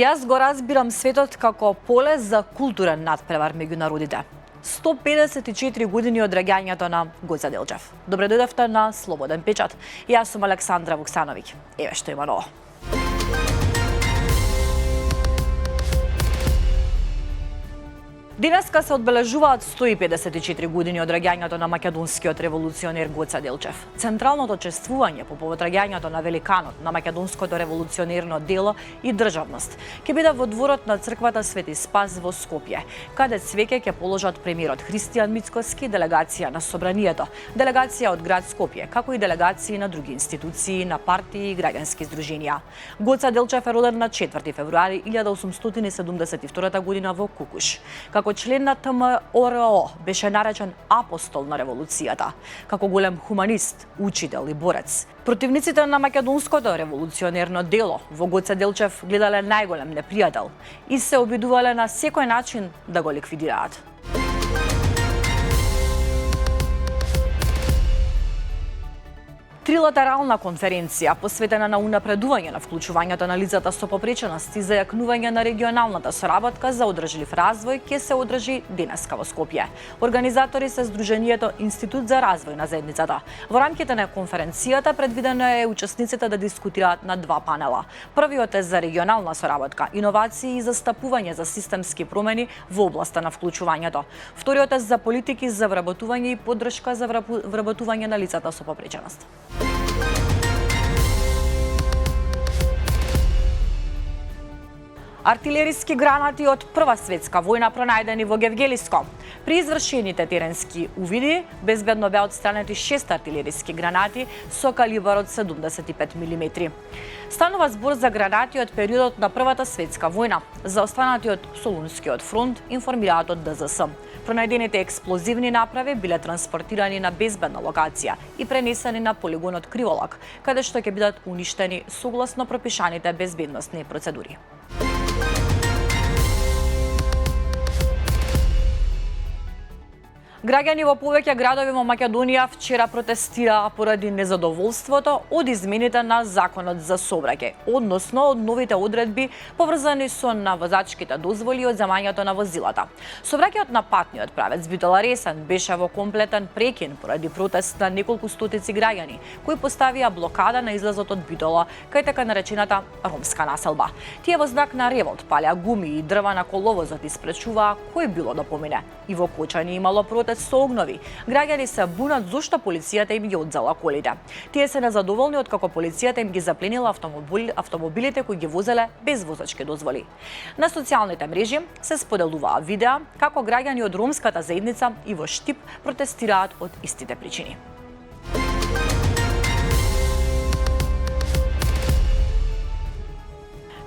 Јас го разбирам светот како поле за културен надпревар меѓу народите. 154 години од раѓањето на Гоце Делчев. Добре дојдовте на Слободен печат. Јас сум Александра Вуксановиќ. Еве што има ново. Денеска се одбележуваат 154 години од раѓањето на македонскиот револуционер Гоце Делчев. Централното чествување по повод раѓањето на великанот на македонското револуционерно дело и државност ќе биде во дворот на црквата Свети Спас во Скопје, каде цвеќе ќе положат премиерот Христијан Мицкоски, делегација на Собранието, делегација од град Скопје, како и делегации на други институции, на партии и граѓански здруженија. Гоце Делчев е роден на 4 февруари 1872 година во Кукуш. Како член на ТМОРО беше наречен апостол на револуцијата, како голем хуманист, учител и борец. Противниците на македонското револуционерно дело во Гоце Делчев гледале најголем непријател и се обидувале на секој начин да го ликвидираат. Трилатерална конференција посветена на унапредување на вклучувањето на лицата со попреченост и зајакнување на регионалната соработка за одржлив развој ќе се одржи денеска во Скопје. Организатори се Сдруженијето Институт за развој на заедницата. Во рамките на конференцијата предвидено е учесниците да дискутираат на два панела. Првиот е за регионална соработка, иновации и застапување за системски промени во областа на вклучувањето. Вториот е за политики за вработување и поддршка за вработување на лицата со попреченост. Артилериски гранати од Прва светска војна пронајдени во Гевгелиско. При извршените теренски увиди, безбедно беа отстранети 6 артилериски гранати со калибар од 75 мм. Станува збор за гранати од периодот на Првата светска војна, за останати од Солунскиот фронт, информираат од ДЗС. Пронајдените експлозивни направи биле транспортирани на безбедна локација и пренесени на полигонот Криволак, каде што ќе бидат уништени согласно пропишаните безбедносни процедури. Граѓани во повеќе градови во Македонија вчера протестираа поради незадоволството од измените на Законот за сообраќај, односно од новите одредби поврзани со возачките дозволи и одземањето на возилата. Сообраќајот на патниот правец Битола Ресен беше во комплетен прекин поради протест на неколку стотици граѓани, кои поставија блокада на излазот од Битола кај така наречената ромска населба. Тие во знак на револт палеа гуми и дрва на коловозот и спречуваа кој било да помине. И во Кочани имало протест со огнови. Граѓани се бунат зошто полицијата им ги одзела колите. Тие се незадоволни од како полицијата им ги запленила автомобилите кои ги возеле без возачки дозволи. На социјалните мрежи се споделуваа видеа како граѓани од ромската заедница и во Штип протестираат од истите причини.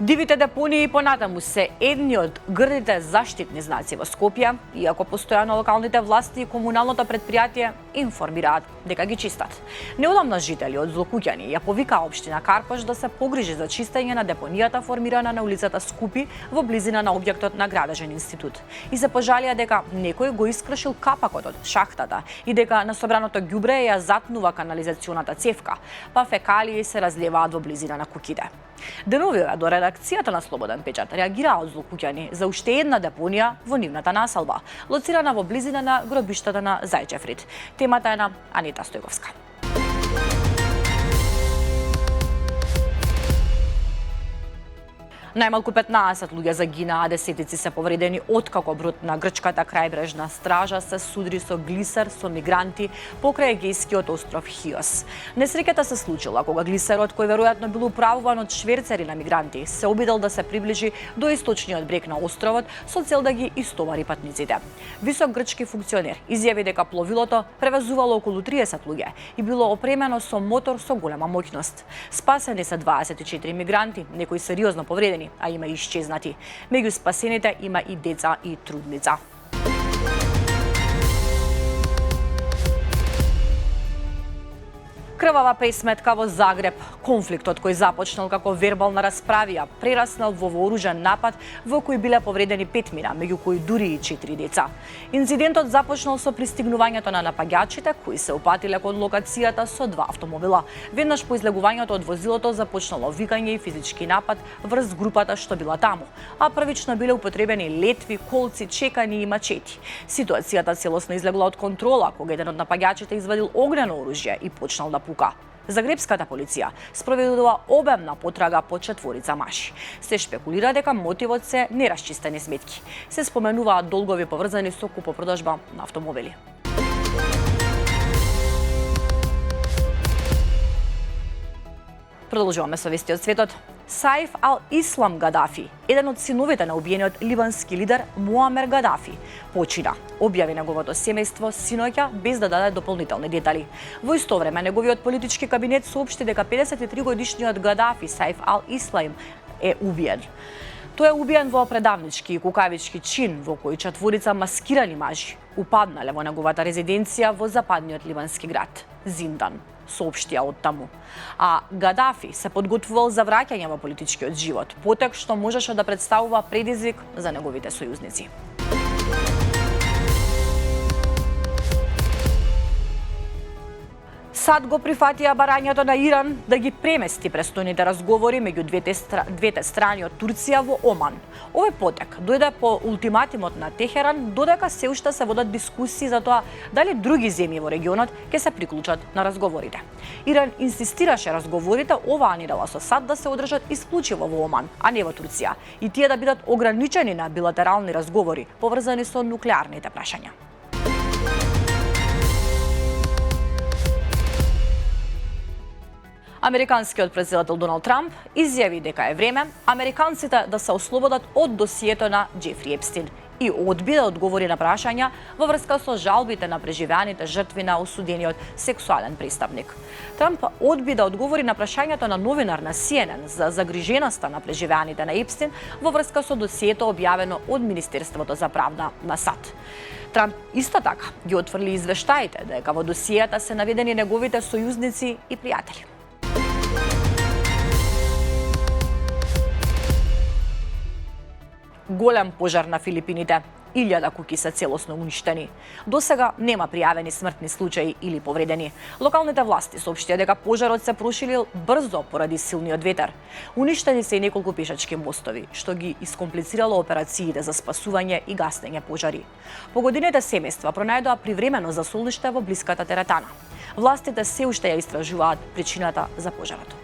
Дивите депонии понатаму се едни од грдите заштитни знаци во Скопје, иако постојано локалните власти и комуналното предпријатие информираат дека ги чистат. Неодамна жители од Злокуќани ја повикаа општина Карпаш да се погрижи за чистење на депонијата формирана на улицата Скупи во близина на објектот на Градежен институт. И се пожалија дека некој го искршил капакот од шахтата и дека на собраното ѓубре ја затнува канализационата цевка, па фекалии се разлеваат во близина на куќите. Деновиве до редакцијата на Слободен печат реагираа од Злокуќани за уште една депонија во нивната населба, лоцирана во близина на гробиштата на Зајчев. Темата е на Анита Стојковска. Најмалку 15 луѓе загинаа, десетици се повредени откако брод на грчката крајбрежна стража се судри со глисер со мигранти покрај егејскиот остров Хиос. Несреќата се случила кога глисерот, кој веројатно бил управуван од шверцери на мигранти, се обидел да се приближи до источниот брег на островот со цел да ги истовари патниците. Висок грчки функционер изјави дека пловилото превезувало околу 30 луѓе и било опремено со мотор со голема моќност. Спасени се 24 мигранти, некои сериозно повредени, а има и исчезнати. Меѓу спасените има и деца и трудница. Крвава пресметка во Загреб. Конфликтот кој започнал како вербална расправија прераснал во вооружен напад во кој биле повредени 5 мина, меѓу кои дури и 4 деца. Инцидентот започнал со пристигнувањето на напаѓачите кои се упатиле кон локацијата со 2 автомобила. Веднаш по излегувањето од возилото започнало викање и физички напад врз групата што била таму, а првично биле употребени летви, колци, чекани и мачети. Ситуацијата целосно излегла од контрола кога еден од напаѓачите извадил огнено оружје и почнал да пука. Загребската полиција спроведува обемна потрага по 4 маши. Се шпекулира дека мотивот се нерасчистени сметки. Се споменуваат долгови поврзани со купопродажба на автомобили. Продолжуваме со вести од светот. Саиф ал-Ислам Гадафи, еден од синовите на убиениот ливански лидер Муамер Гадафи, почина, објави неговото семејство синоќа без да даде дополнителни детали. Во исто време неговиот политички кабинет соопшти дека 53-годишниот Гадафи Саиф ал-Ислам е убиен. Тој е убиен во предавнички и кукавички чин во кој 4 маскирани мажи упаднале во неговата резиденција во западниот ливански град Зиндан, соопштија од таму. А Гадафи се подготвувал за враќање во политичкиот живот, потек што можеше да представува предизвик за неговите сојузници. САД го прифатија барањето на Иран да ги премести престојните разговори меѓу двете страни од Турција во Оман. Овој потек дојде по ултиматумот на Техеран, додека се уште се водат дискусии за тоа дали други земји во регионот ќе се приклучат на разговорите. Иран инсистираше разговорите оваа недела со САД да се одржат исклучиво во Оман, а не во Турција, и тие да бидат ограничени на билатерални разговори поврзани со нуклеарните прашања. Американскиот претседател Доналд Трамп изјави дека е време американците да се ослободат од досието на Џефри Епстин и одби да одговори на прашања во врска со жалбите на преживеаните жртви на осудениот сексуален престапник. Трамп одби да одговори на прашањето на новинар на CNN за загриженоста на преживеаните на Епстин во врска со досието објавено од Министерството за правда на САД. Трамп исто така ги отфрли извештаите дека во досието се наведени неговите сојузници и пријатели. Голем пожар на Филипините. 1000 куќи се целосно уништени. Досега нема пријавени смртни случаи или повредени. Локалните власти соопштија дека пожарот се проширил брзо поради силниот ветер. Уништени се и неколку пешачки мостови, што ги искомплицирало операциите за спасување и гаснење пожари. Погодените семејства пронајдоа привремено засолниште во блиската теретана. Властите се уште ја истражуваат причината за пожарот.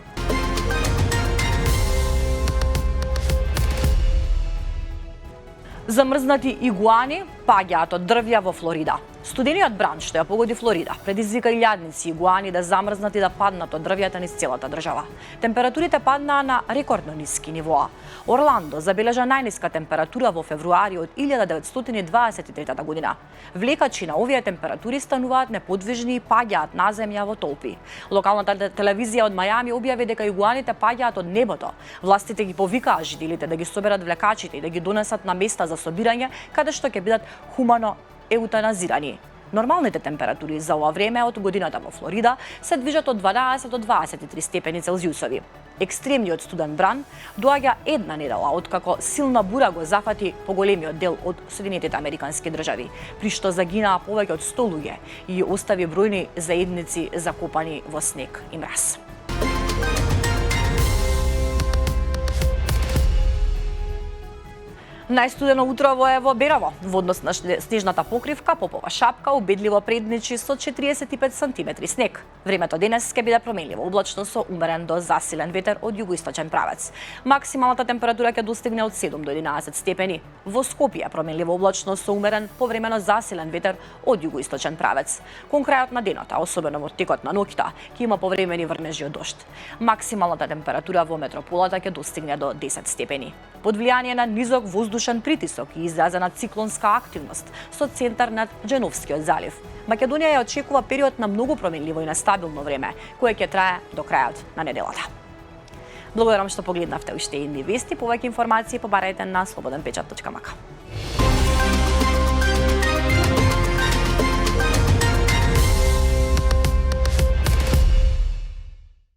Замрзнати игуани паѓаат од дрвја во Флорида. Студениот бран што ја погоди Флорида предизвика илјадници игуани да замрзнат и да паднат од дрвјата низ целата држава. Температурите паднаа на рекордно ниски нивоа. Орландо забележа најниска температура во февруари од 1923 година. Влекачи на овие температури стануваат неподвижни и паѓаат на земја во толпи. Локалната телевизија од Мајами објави дека игуаните паѓаат од небото. Властите ги повикаа жителите да ги соберат влекачите и да ги донесат на места за собирање, каде што ќе бидат хумано еутаназирани. Нормалните температури за ова време од годината во Флорида се движат од 12 до 23 степени Целзиусови. Екстремниот студен бран доаѓа една недела откако силна бура го зафати поголемиот дел од Соединетите Американски држави, при што загинаа повеќе од 100 луѓе и остави бројни заедници закопани во снег и мраз. Најстудено утро во Берово. Во однос на снежната покривка, попова шапка убедливо предничи со 45 сантиметри снег. Времето денес ќе биде променливо облачно со умерен до засилен ветер од југоисточен правец. Максималната температура ќе достигне од 7 до 11 степени. Во Скопје променливо облачно со умерен повремено засилен ветер од југоисточен правец. Кон крајот на денот, а особено во текот на ноќта, ќе има повремени врнежи од дожд. Максималната температура во метрополата ќе достигне до 10 степени. Под влијание на низок воздушен притисок и изразена циклонска активност со центар над Џеновскиот залив, Македонија ја очекува период на многу променливо и нестабилно време, кое ќе трае до крајот на неделата. Благодарам што погледнавте уште едни вести. Повеќе информации побарајте на slobodnpečat.mk.